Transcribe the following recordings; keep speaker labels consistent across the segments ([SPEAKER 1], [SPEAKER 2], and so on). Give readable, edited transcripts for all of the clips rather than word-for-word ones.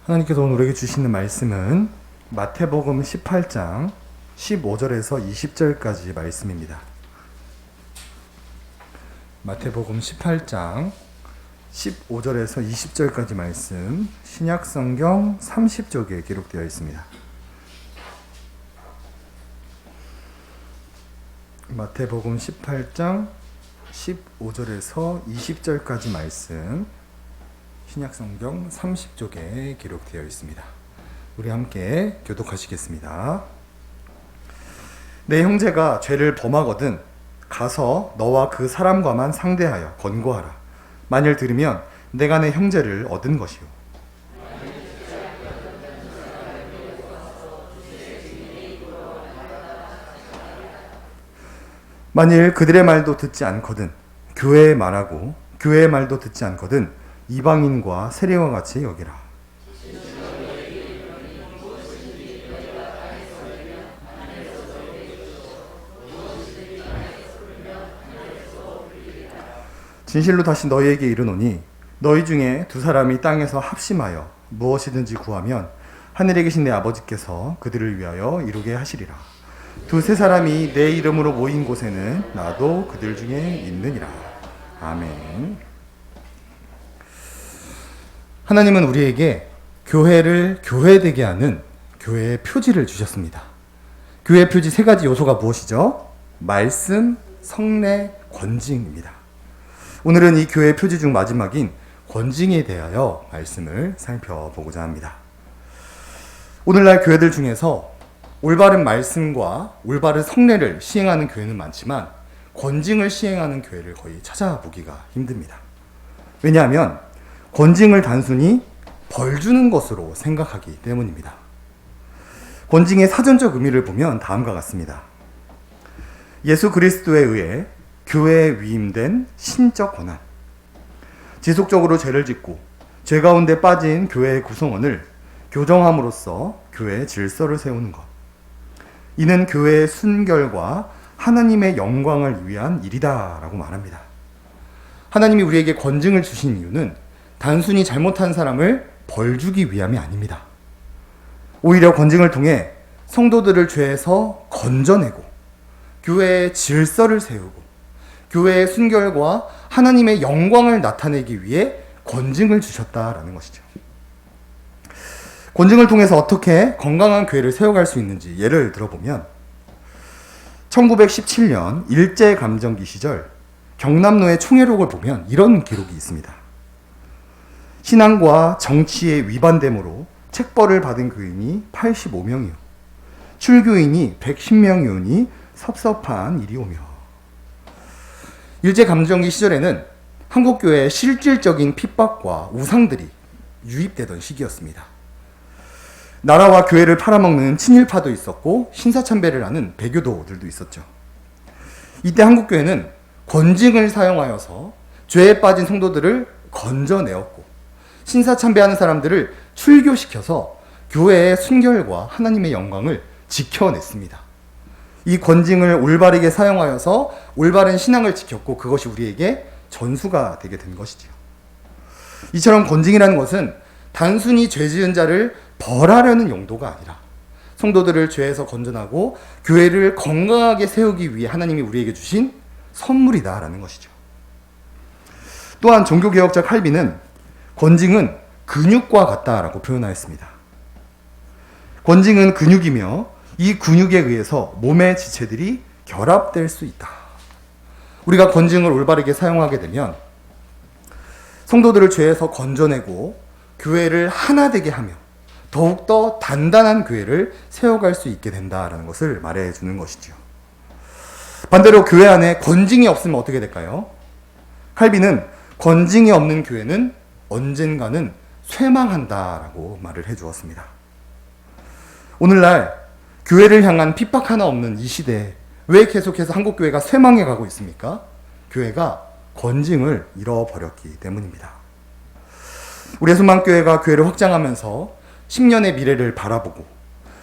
[SPEAKER 1] 하나님께서 오늘 우리에게 주시는 말씀은 마태복음 18장 15절에서 20절까지 말씀입니다. 마태복음 18장 15절에서 20절까지 말씀, 신약성경 30쪽에 기록되어 있습니다. 마태복음 18장 15절에서 20절까지 말씀, 신약성경 30쪽에 기록되어 있습니다. 우리 함께 교독하시겠습니다. 내 형제가 죄를 범하거든 가서 너와 그 사람과만 상대하여 권고하라. 만일 들으면 내가 내 형제를 얻은 것이요. 만일 그들의 말도 듣지 않거든 교회의 말하고 교회의 말도 듣지 않거든 이방인과 세리와 같이 여기라. 진실로 다시 너희에게 이르노니 너희 중에 두 사람이 땅에서 합심하여 무엇이든지 구하면 하늘에 계신 내 아버지께서 그들을 위하여 이루게 하시리라. 두세 사람이 내 이름으로 모인 곳에는 나도 그들 중에 있느니라. 아멘. 하나님은 우리에게 교회를 교회되게 하는 교회의 표지를 주셨습니다. 교회의 표지 세 가지 요소가 무엇이죠? 말씀, 성례, 권징입니다. 오늘은 이 교회의 표지 중 마지막인 권징에 대하여 말씀을 살펴보고자 합니다. 오늘날 교회들 중에서 올바른 말씀과 올바른 성례를 시행하는 교회는 많지만 권징을 시행하는 교회를 거의 찾아보기가 힘듭니다. 왜냐하면 권징을 단순히 벌 주는 것으로 생각하기 때문입니다. 권징의 사전적 의미를 보면 다음과 같습니다. 예수 그리스도에 의해 교회에 위임된 신적 권한, 지속적으로 죄를 짓고 죄 가운데 빠진 교회의 구성원을 교정함으로써 교회의 질서를 세우는 것. 이는 교회의 순결과 하나님의 영광을 위한 일이다라고 말합니다. 하나님이 우리에게 권징을 주신 이유는 단순히 잘못한 사람을 벌주기 위함이 아닙니다. 오히려 권징을 통해 성도들을 죄에서 건져내고 교회의 질서를 세우고 교회의 순결과 하나님의 영광을 나타내기 위해 권징을 주셨다라는 것이죠. 권징을 통해서 어떻게 건강한 교회를 세워갈 수 있는지 예를 들어보면 1917년 일제감정기 시절 경남로의 총회록을 보면 이런 기록이 있습니다. 신앙과 정치에 위반됨으로 책벌을 받은 교인이 85명이요. 출교인이 110명이오니 섭섭한 일이오며. 일제감정기 시절에는 한국교회에 실질적인 핍박과 우상들이 유입되던 시기였습니다. 나라와 교회를 팔아먹는 친일파도 있었고 신사참배를 하는 배교도들도 있었죠. 이때 한국교회는 권징을 사용하여서 죄에 빠진 성도들을 건져내었고 신사참배하는 사람들을 출교시켜서 교회의 순결과 하나님의 영광을 지켜냈습니다. 이 권징을 올바르게 사용하여서 올바른 신앙을 지켰고 그것이 우리에게 전수가 되게 된 것이죠. 이처럼 권징이라는 것은 단순히 죄 지은 자를 벌하려는 용도가 아니라 성도들을 죄에서 건져나고 교회를 건강하게 세우기 위해 하나님이 우리에게 주신 선물이다라는 것이죠. 또한 종교개혁자 칼빈은 권징은 근육과 같다라고 표현하였습니다. 권징은 근육이며 이 근육에 의해서 몸의 지체들이 결합될 수 있다. 우리가 권징을 올바르게 사용하게 되면 성도들을 죄에서 건져내고 교회를 하나 되게 하며 더욱더 단단한 교회를 세워갈 수 있게 된다라는 것을 말해주는 것이죠. 반대로 교회 안에 권징이 없으면 어떻게 될까요? 칼빈은 권징이 없는 교회는 언젠가는 쇠망한다라고 말을 해주었습니다. 오늘날 교회를 향한 핍박 하나 없는 이 시대에 왜 계속해서 한국교회가 쇠망해 가고 있습니까? 교회가 권징을 잃어버렸기 때문입니다. 우리 소망교회가 교회를 확장하면서 10년의 미래를 바라보고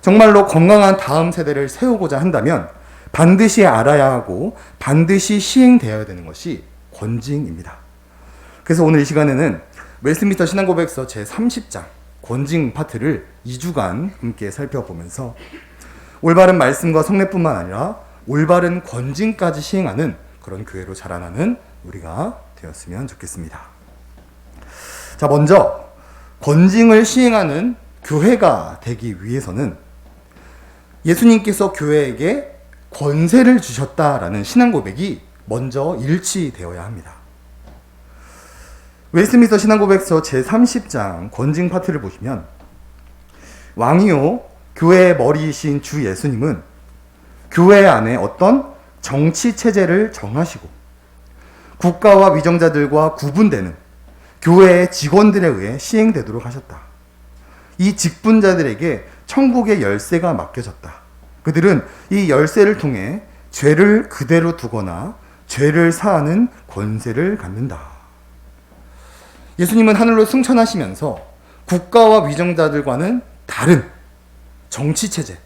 [SPEAKER 1] 정말로 건강한 다음 세대를 세우고자 한다면 반드시 알아야 하고 반드시 시행되어야 되는 것이 권징입니다. 그래서 오늘 이 시간에는 웨스트민스터 신앙고백서 제30장 권징 파트를 2주간 함께 살펴보면서 올바른 말씀과 성례뿐만 아니라 올바른 권징까지 시행하는 그런 교회로 자라나는 우리가 되었으면 좋겠습니다. 자, 먼저 권징을 시행하는 교회가 되기 위해서는 예수님께서 교회에게 권세를 주셨다라는 신앙 고백이 먼저 일치되어야 합니다. 웨스트민스터 신앙고백서 제30장 권징 파트를 보시면 왕이요 교회의 머리이신 주 예수님은 교회 안에 어떤 정치 체제를 정하시고 국가와 위정자들과 구분되는 교회의 직원들에 의해 시행되도록 하셨다. 이 직분자들에게 천국의 열쇠가 맡겨졌다. 그들은 이 열쇠를 통해 죄를 그대로 두거나 죄를 사하는 권세를 갖는다. 예수님은 하늘로 승천하시면서 국가와 위정자들과는 다른 정치체제,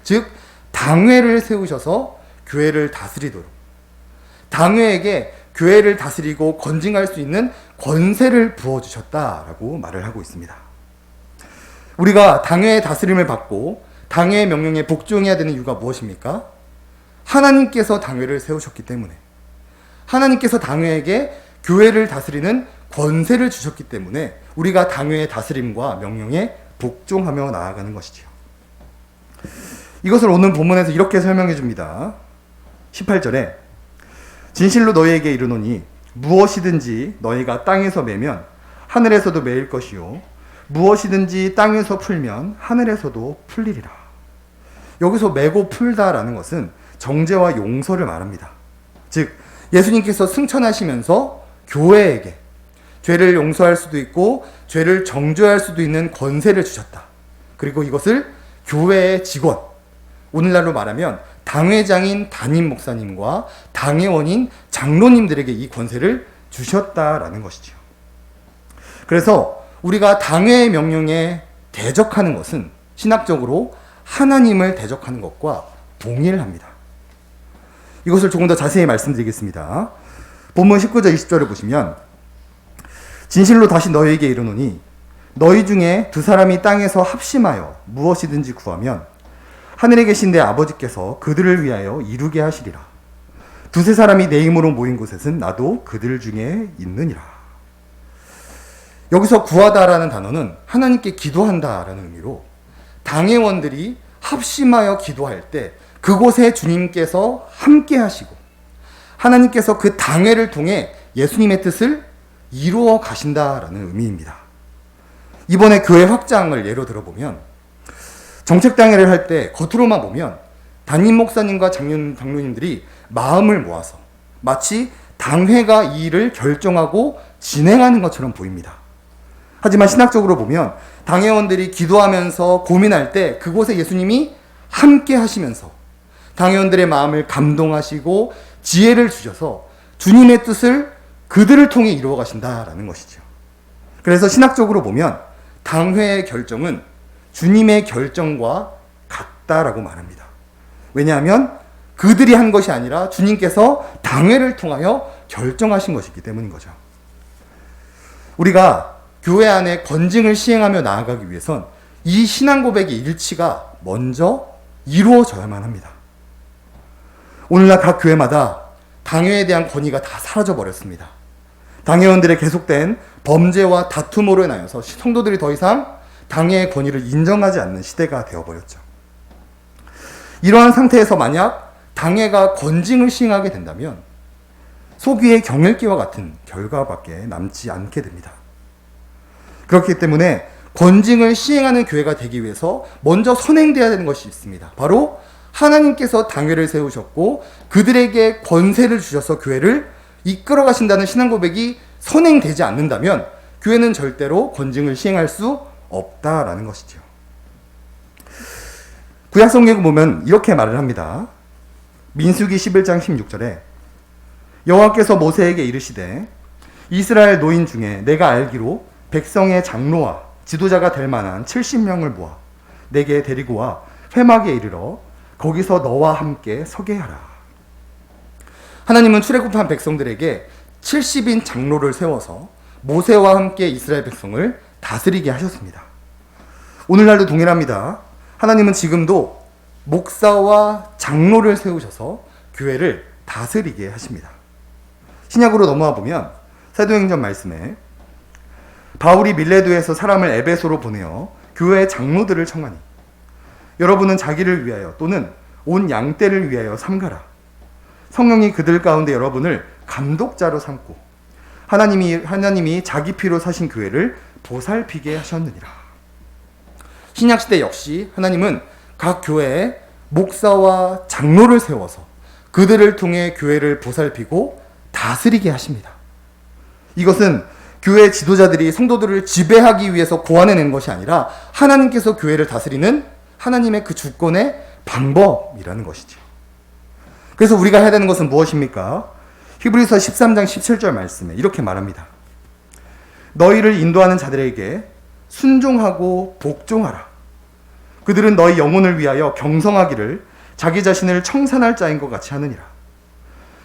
[SPEAKER 1] 즉 당회를 세우셔서 교회를 다스리도록, 당회에게 교회를 다스리고 권징할 수 있는 권세를 부어주셨다라고 말을 하고 있습니다. 우리가 당회의 다스림을 받고 당회의 명령에 복종해야 되는 이유가 무엇입니까? 하나님께서 당회를 세우셨기 때문에, 하나님께서 당회에게 교회를 다스리는 권세를 주셨기 때문에 우리가 당회의 다스림과 명령에 복종하며 나아가는 것이지요. 이것을 오늘 본문에서 이렇게 설명해 줍니다. 18절에 진실로 너희에게 이르노니 무엇이든지 너희가 땅에서 매면 하늘에서도 매일 것이요 무엇이든지 땅에서 풀면 하늘에서도 풀리리라. 여기서 매고 풀다라는 것은 정죄와 용서를 말합니다. 즉 예수님께서 승천하시면서 교회에게 죄를 용서할 수도 있고 죄를 정죄할 수도 있는 권세를 주셨다. 그리고 이것을 교회의 직원, 오늘날로 말하면 당회장인 담임 목사님과 당회원인 장로님들에게 이 권세를 주셨다라는 것이죠. 그래서 우리가 당회의 명령에 대적하는 것은 신학적으로 하나님을 대적하는 것과 동일합니다. 이것을 조금 더 자세히 말씀드리겠습니다. 본문 19절 20절을 보시면 진실로 다시 너희에게 이르노니 너희 중에 두 사람이 땅에서 합심하여 무엇이든지 구하면 하늘에 계신 내 아버지께서 그들을 위하여 이루게 하시리라. 두세 사람이 내 이름으로 모인 곳에는 나도 그들 중에 있느니라. 여기서 구하다라는 단어는 하나님께 기도한다라는 의미로 당회원들이 합심하여 기도할 때 그곳에 주님께서 함께 하시고 하나님께서 그 당회를 통해 예수님의 뜻을 이루어 가신다라는 의미입니다. 이번에 교회 확장을 예로 들어보면 정책당회를 할 때 겉으로만 보면 담임 목사님과 장로님들이 마음을 모아서 마치 당회가 이 일을 결정하고 진행하는 것처럼 보입니다. 하지만 신학적으로 보면 당회원들이 기도하면서 고민할 때 그곳에 예수님이 함께 하시면서 당회원들의 마음을 감동하시고 지혜를 주셔서 주님의 뜻을 그들을 통해 이루어 가신다라는 것이죠. 그래서 신학적으로 보면 당회의 결정은 주님의 결정과 같다라고 말합니다. 왜냐하면 그들이 한 것이 아니라 주님께서 당회를 통하여 결정하신 것이기 때문인 거죠. 우리가 교회 안에 권징을 시행하며 나아가기 위해선 이 신앙 고백의 일치가 먼저 이루어져야만 합니다. 오늘날 각 교회마다 당회에 대한 권위가 다 사라져 버렸습니다. 당회원들의 계속된 범죄와 다툼으로 인하여서 성도들이 더 이상 당회의 권위를 인정하지 않는 시대가 되어버렸죠. 이러한 상태에서 만약 당회가 권징을 시행하게 된다면 소귀의 경읽기와 같은 결과밖에 남지 않게 됩니다. 그렇기 때문에 권징을 시행하는 교회가 되기 위해서 먼저 선행되어야 되는 것이 있습니다. 바로 하나님께서 당회를 세우셨고 그들에게 권세를 주셔서 교회를 이끌어 가신다는 신앙 고백이 선행되지 않는다면 교회는 절대로 권징을 시행할 수 없다라는 것이죠. 구약성경을 보면 이렇게 말을 합니다. 민수기 11장 16절에 여호와께서 모세에게 이르시되 이스라엘 노인 중에 내가 알기로 백성의 장로와 지도자가 될 만한 70명을 모아 내게 데리고 와 회막에 이르러 거기서 너와 함께 서게 하라. 하나님은 출애굽한 백성들에게 70인 장로를 세워서 모세와 함께 이스라엘 백성을 다스리게 하셨습니다. 오늘날도 동일합니다. 하나님은 지금도 목사와 장로를 세우셔서 교회를 다스리게 하십니다. 신약으로 넘어와 보면 사도행전 말씀에 바울이 밀레도에서 사람을 에베소로 보내어 교회 장로들을 청하니 여러분은 자기를 위하여 또는 온 양떼를 위하여 삼가라. 성령이 그들 가운데 여러분을 감독자로 삼고 하나님이 자기 피로 사신 교회를 보살피게 하셨느니라. 신약시대 역시 하나님은 각 교회에 목사와 장로를 세워서 그들을 통해 교회를 보살피고 다스리게 하십니다. 이것은 교회 지도자들이 성도들을 지배하기 위해서 고안해낸 것이 아니라 하나님께서 교회를 다스리는 하나님의 그 주권의 방법이라는 것이죠. 그래서 우리가 해야 되는 것은 무엇입니까? 히브리서 13장 17절 말씀에 이렇게 말합니다. 너희를 인도하는 자들에게 순종하고 복종하라. 그들은 너희 영혼을 위하여 경성하기를 자기 자신을 청산할 자인 것 같이 하느니라.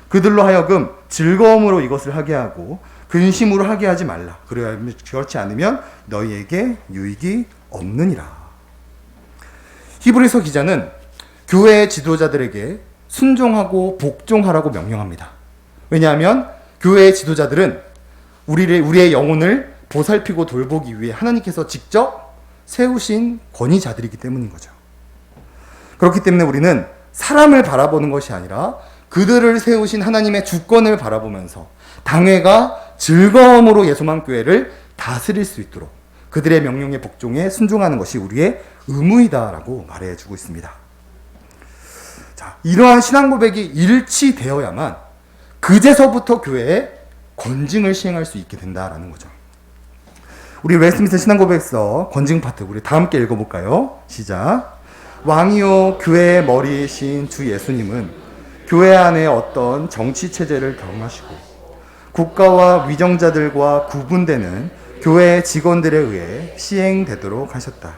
[SPEAKER 1] 그들로 하여금 즐거움으로 이것을 하게 하고 근심으로 하게 하지 말라. 그렇지 않으면 너희에게 유익이 없느니라. 히브리서 기자는 교회의 지도자들에게 순종하고 복종하라고 명령합니다. 왜냐하면 교회의 지도자들은 우리의 영혼을 보살피고 돌보기 위해 하나님께서 직접 세우신 권위자들이기 때문인 거죠. 그렇기 때문에 우리는 사람을 바라보는 것이 아니라 그들을 세우신 하나님의 주권을 바라보면서 당회가 즐거움으로 예수만 교회를 다스릴 수 있도록 그들의 명령에 복종해 순종하는 것이 우리의 의무이다라고 말해주고 있습니다. 자, 이러한 신앙 고백이 일치되어야만 그제서부터 교회에 권징을 시행할 수 있게 된다라는 거죠. 우리 웨스트민스터 신앙 고백서 권징 파트 우리 다 함께 읽어볼까요? 시작. 왕이요 교회의 머리이신 주 예수님은 교회 안에 어떤 정치 체제를 경하시고 국가와 위정자들과 구분되는 교회 직원들에 의해 시행되도록 하셨다.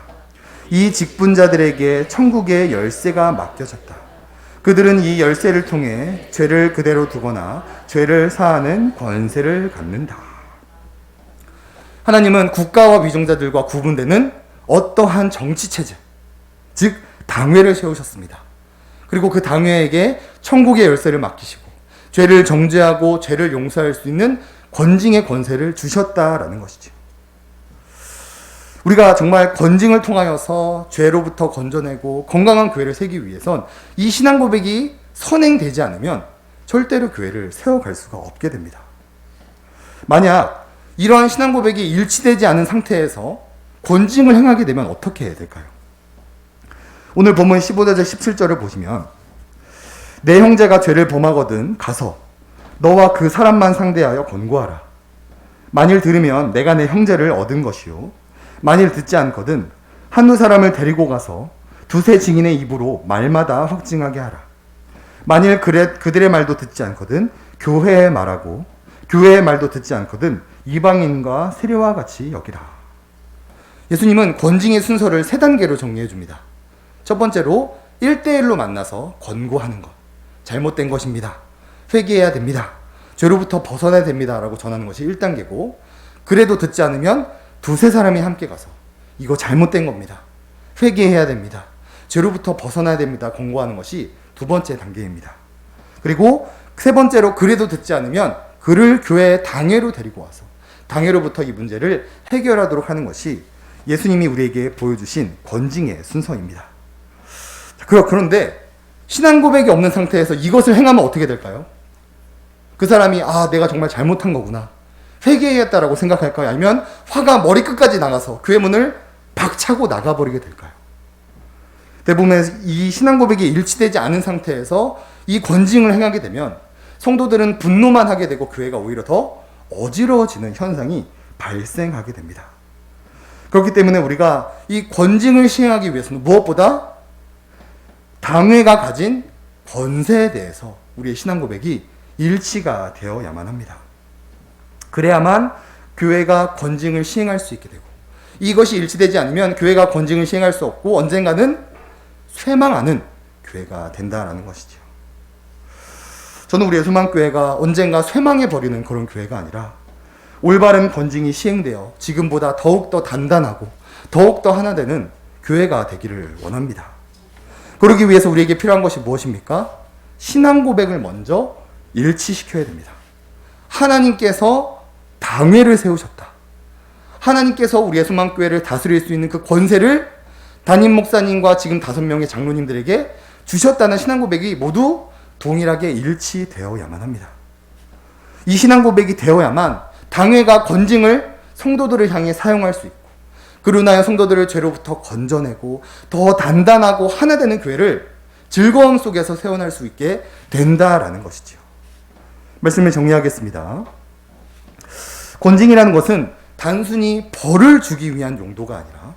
[SPEAKER 1] 이 직분자들에게 천국의 열쇠가 맡겨졌다. 그들은 이 열쇠를 통해 죄를 그대로 두거나 죄를 사하는 권세를 갖는다. 하나님은 국가와 위정자들과 구분되는 어떠한 정치체제, 즉 당회를 세우셨습니다. 그리고 그 당회에게 천국의 열쇠를 맡기시고 죄를 정죄하고 죄를 용서할 수 있는 권징의 권세를 주셨다라는 것이죠. 우리가 정말 권징을 통하여서 죄로부터 건져내고 건강한 교회를 세우기 위해선 이 신앙 고백이 선행되지 않으면 절대로 교회를 세워갈 수가 없게 됩니다. 만약 이러한 신앙 고백이 일치되지 않은 상태에서 권징을 행하게 되면 어떻게 해야 될까요? 오늘 본문 15절 17절을 보시면 내 형제가 죄를 범하거든 가서 너와 그 사람만 상대하여 권고하라. 만일 들으면 내가 내 형제를 얻은 것이요 만일 듣지 않거든 한두 사람을 데리고 가서 두세 증인의 입으로 말마다 확증하게 하라. 만일 그들의 말도 듣지 않거든 교회의 말하고 교회의 말도 듣지 않거든 이방인과 세례와 같이 여기라. 예수님은 권징의 순서를 세 단계로 정리해 줍니다. 첫 번째로 1대1로 만나서 권고하는 것. 잘못된 것입니다. 회개해야 됩니다. 죄로부터 벗어나야 됩니다. 라고 전하는 것이 1단계고 그래도 듣지 않으면 두세 사람이 함께 가서 이거 잘못된 겁니다. 회개해야 됩니다. 죄로부터 벗어나야 됩니다. 권고하는 것이 두 번째 단계입니다. 그리고 세 번째로 그래도 듣지 않으면 그를 교회의 당회로 데리고 와서 당회로부터 이 문제를 해결하도록 하는 것이 예수님이 우리에게 보여주신 권징의 순서입니다. 그런데 신앙 고백이 없는 상태에서 이것을 행하면 어떻게 될까요? 그 사람이 내가 정말 잘못한 거구나. 회개해야겠다라고 생각할까요? 아니면 화가 머리끝까지 나가서 교회 문을 박차고 나가버리게 될까요? 대부분 이 신앙 고백이 일치되지 않은 상태에서 이 권징을 행하게 되면 성도들은 분노만 하게 되고 교회가 오히려 더 어지러워지는 현상이 발생하게 됩니다. 그렇기 때문에 우리가 이 권징을 시행하기 위해서는 무엇보다 당회가 가진 권세에 대해서 우리의 신앙 고백이 일치가 되어야만 합니다. 그래야만 교회가 권징을 시행할 수 있게 되고 이것이 일치되지 않으면 교회가 권징을 시행할 수 없고 언젠가는 쇠망하는 교회가 된다라는 것이죠. 저는 우리 예수만교회가 언젠가 쇠망해버리는 그런 교회가 아니라 올바른 권징이 시행되어 지금보다 더욱더 단단하고 더욱더 하나 되는 교회가 되기를 원합니다. 그러기 위해서 우리에게 필요한 것이 무엇입니까? 신앙 고백을 먼저 일치시켜야 됩니다. 하나님께서 당회를 세우셨다. 하나님께서 우리의 소망교회를 다스릴 수 있는 그 권세를 담임 목사님과 지금 5명의 장로님들에게 주셨다는 신앙 고백이 모두 동일하게 일치되어야만 합니다. 이 신앙 고백이 되어야만 당회가 권징을 성도들을 향해 사용할 수 있고, 그로 인하여 성도들을 죄로부터 건져내고 더 단단하고 하나 되는 교회를 즐거움 속에서 세워날 수 있게 된다라는 것이지요. 말씀을 정리하겠습니다. 권징이라는 것은 단순히 벌을 주기 위한 용도가 아니라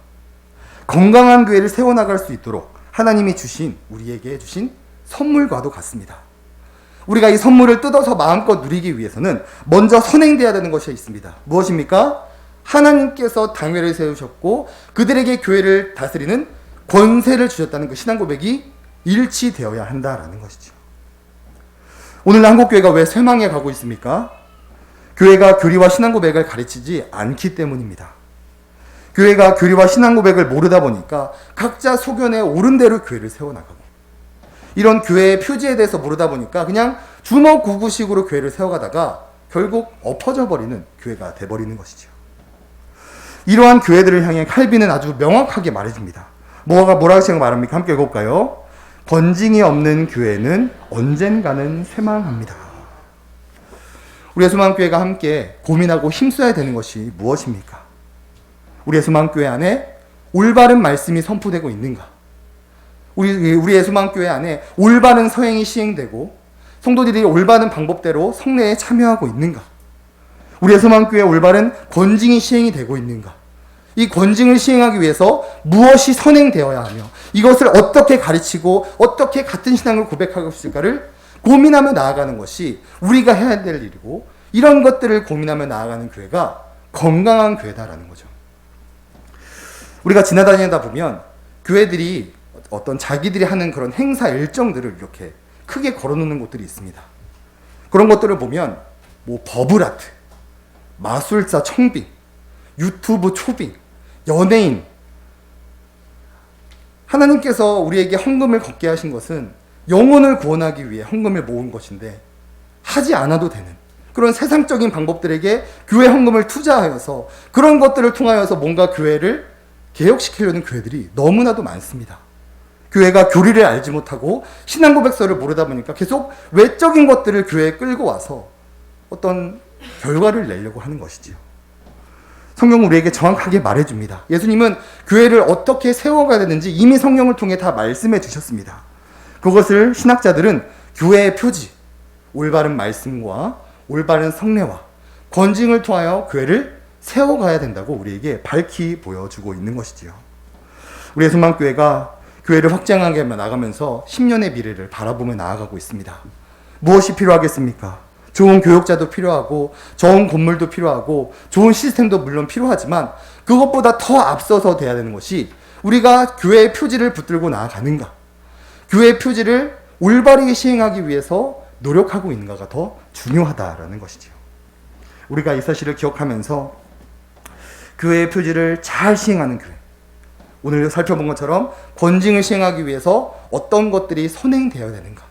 [SPEAKER 1] 건강한 교회를 세워나갈 수 있도록 하나님이 주신, 우리에게 주신 선물과도 같습니다. 우리가 이 선물을 뜯어서 마음껏 누리기 위해서는 먼저 선행되어야 되는 것이 있습니다. 무엇입니까? 하나님께서 당회를 세우셨고 그들에게 교회를 다스리는 권세를 주셨다는 그 신앙 고백이 일치되어야 한다라는 것이죠. 오늘 한국교회가 왜 쇠망에 가고 있습니까? 교회가 교리와 신앙 고백을 가르치지 않기 때문입니다. 교회가 교리와 신앙 고백을 모르다 보니까 각자 소견에 옳은 대로 교회를 세워나가고, 이런 교회의 표지에 대해서 모르다 보니까 그냥 주먹구구식으로 교회를 세워가다가 결국 엎어져 버리는 교회가 돼버리는 것이죠. 이러한 교회들을 향해 칼빈은 아주 명확하게 말해줍니다. 뭐라고 말합니까? 함께 읽어볼까요? 권징이 없는 교회는 언젠가는 쇠망합니다. 우리의 소망교회가 함께 고민하고 힘써야 되는 것이 무엇입니까? 우리의 소망교회 안에 올바른 말씀이 선포되고 있는가? 우리의 소망교회 안에 올바른 서행이 시행되고 성도들이 올바른 방법대로 성례에 참여하고 있는가? 우리의 소망교회에 올바른 권징이 시행이 되고 있는가? 이 권징을 시행하기 위해서 무엇이 선행되어야 하며 이것을 어떻게 가르치고 어떻게 같은 신앙을 고백하고 있을까를 고민하며 나아가는 것이 우리가 해야 될 일이고, 이런 것들을 고민하며 나아가는 교회가 건강한 교회다라는 거죠. 우리가 지나다니다 보면 교회들이 어떤 자기들이 하는 그런 행사 일정들을 이렇게 크게 걸어놓는 곳들이 있습니다. 그런 것들을 보면 뭐 버블아트, 마술사 청빙, 유튜브 초빙, 연예인, 하나님께서 우리에게 헌금을 걷게 하신 것은 영혼을 구원하기 위해 헌금을 모은 것인데 하지 않아도 되는 그런 세상적인 방법들에게 교회 헌금을 투자하여서 그런 것들을 통하여서 뭔가 교회를 개혁시키려는 교회들이 너무나도 많습니다. 교회가 교리를 알지 못하고 신앙 고백서를 모르다 보니까 계속 외적인 것들을 교회에 끌고 와서 어떤 결과를 내려고 하는 것이지요. 성경은 우리에게 정확하게 말해줍니다. 예수님은 교회를 어떻게 세워가야 되는지 이미 성경을 통해 다 말씀해 주셨습니다. 그것을 신학자들은 교회의 표지, 올바른 말씀과 올바른 성례와 권징을 통하여 교회를 세워가야 된다고 우리에게 밝히 보여주고 있는 것이지요. 우리의 소망교회가 교회를 확장하게 나가면서 10년의 미래를 바라보며 나아가고 있습니다. 무엇이 필요하겠습니까? 좋은 교육자도 필요하고 좋은 건물도 필요하고 좋은 시스템도 물론 필요하지만 그것보다 더 앞서서 돼야 되는 것이 우리가 교회의 표지를 붙들고 나아가는가, 교회의 표지를 올바르게 시행하기 위해서 노력하고 있는가가 더 중요하다라는 것이죠. 우리가 이 사실을 기억하면서 교회의 표지를 잘 시행하는 교회, 오늘 살펴본 것처럼 권징을 시행하기 위해서 어떤 것들이 선행되어야 되는가,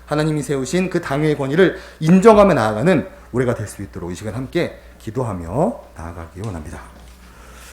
[SPEAKER 1] 하나님이 세우신 그 당회의 권위를 인정하며 나아가는 우리가 될 수 있도록 이 시간 함께 기도하며 나아가기 원합니다.